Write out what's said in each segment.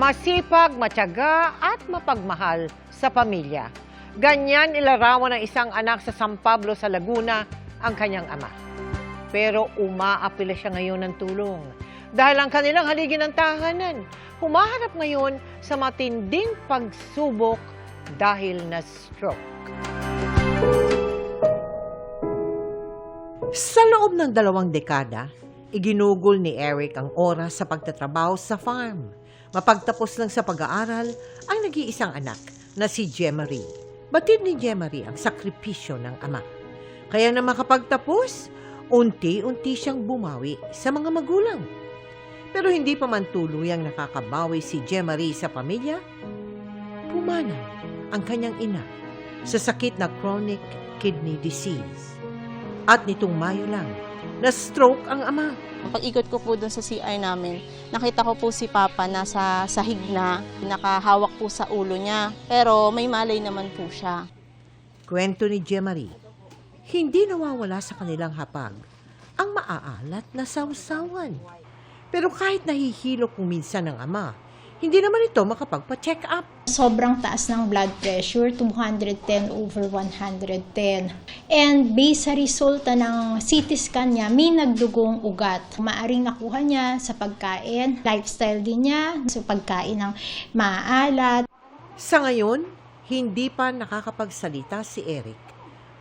masipag, matyaga at mapagmahal sa pamilya. Ganyan ilarawan ng isang anak sa San Pablo sa Laguna ang kanyang ama. Pero umaapila siya ngayon ng tulong dahil ang kanilang haligi ng tahanan humaharap ngayon sa matinding pagsubok dahil na stroke. Sa loob ng 2 dekada, iginugol ni Eric ang oras sa pagtatrabaho sa farm. Mapagtapos lang sa pag-aaral ang nag-iisang anak na si Jemarie. Batid ni Jemarie ang sakripisyo ng ama. Kaya na makapagtapos, unti-unti siyang bumawi sa mga magulang. Pero hindi pa man tuluyang nakakabawi si Jemarie sa pamilya, pumanaw ang kanyang ina sa sakit na chronic kidney disease. At nitong Mayo lang, na-stroke ang ama. Pag-ikot ko po doon sa CR namin, nakita ko po si Papa nasa sahig na, nakahawak po sa ulo niya. Pero may malay naman po siya. Kwento ni Jemarie, hindi nawawala sa kanilang hapag ang maaalat na sawsawan. Pero kahit nahihilo kung minsan ng ama, hindi naman ito makapagpa-check up. Sobrang taas ng blood pressure, 210/110. And based sa resulta ng CT scan niya, may nagdugong ugat. Maaring nakuha niya sa pagkain, lifestyle din niya, sa pagkain ng maalat. Sa ngayon, hindi pa nakakapagsalita si Eric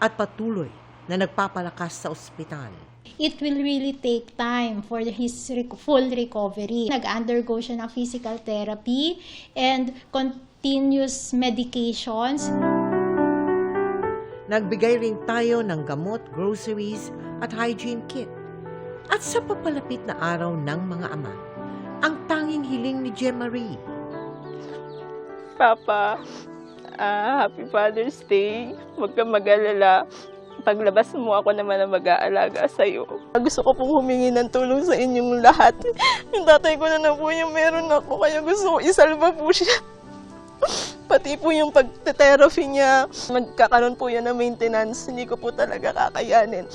at patuloy na nagpapalakas sa ospital. It will really take time for his full recovery. Nag-undergo siya ng physical therapy and continuous medications. Nagbigay rin tayo ng gamot, groceries at hygiene kit. At sa papalapit na araw ng mga ama, ang tanging hiling ni Jemarie. Papa, Happy Father's Day. Huwag kang mag-alala. Paglabas mo, ako naman ang mag-aalaga sa'yo. Gusto ko pong humingi ng tulong sa inyong lahat. Yung tatay ko na po yung meron ako, kaya gusto ko isalba po siya. Pati po yung pag-therapy niya, magkakaroon po yan ng maintenance, hindi ko po talaga kakayanin.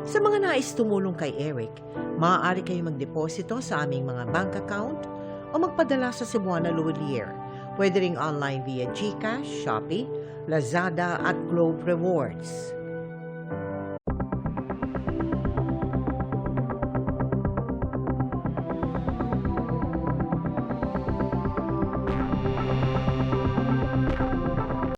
Sa mga nais tumulong kay Eric, maaari kayo magdeposito sa aming mga bank account o magpadala sa Cebuana Luwalier. Pwede ring online via GCash, Shopee, Lazada at Globe Rewards.